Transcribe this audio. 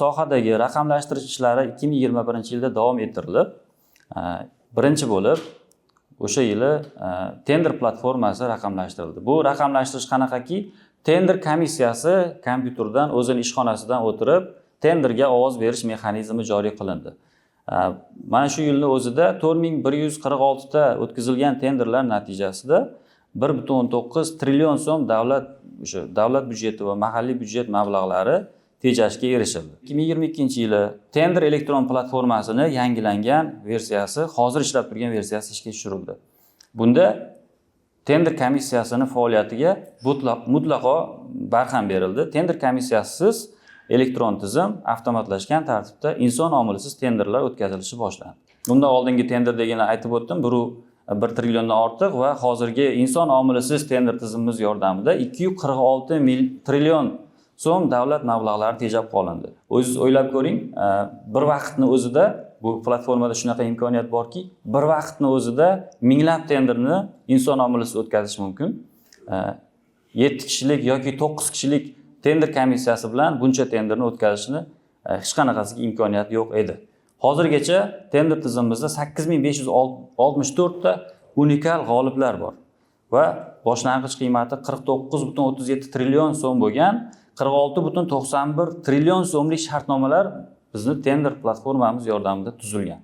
Sohadagi raqamlashtirish ishlari 2021-yilda davom ettirilib, birinchi bo'lib o'sha yili tender platformasi raqamlashtirildi. Bu raqamlashtirish qanaqaki, tender komissiyasi kompyuterdan o'zining ishxonasidan o'tirib tenderga ovoz berish mexanizmi joriy qilindi. Mana shu yilning o'zida 4146 ta o'tkazilgan tenderlar natijasida 1.9 trillion so'm davlat byudjeti va mahalliy byudjet mablag'lari tejashga erishildi. 2022-yili tender elektron platformasini yangilangan versiyasi, hozir ishlab turgan versiyasi ishga tushirildi. Bunda tender komissiyasining faoliyatiga mutlaqo barham berildi. Tender komissiyasiz elektron tizim avtomatlashgan tartibda inson omilisiz tenderlar o'tkazilishi boshlandi. Bundan oldingi tender deganini aytib o'tdim, 1 trilliondan ortiq va hozirgi inson omilisiz tender tizimimiz yordamida 246 trillion so'm davlat mablag'lari tejab qolindi. O'zingiz o'ylab ko'ring, bir vaqtning o'zida bu platformada shunaqa imkoniyat borki, bir vaqtning o'zida minglab tenderni inson omilisiz o'tkazish mumkin. 7 kishilik yoki 9 kishilik tender komissiyasi bilan buncha tenderni o'tkazishni hech qanaqasiga imkoniyat yo'q edi. Hozirgacha tender tizimimizda 8564 ta unikal g'oliblar bor va boshlang'ich qiymati 49.37 trillion so'm bo'lgan 46.91 trillion so'mlik shartnomalar bizni tender platformamiz yordamida tuzilgan.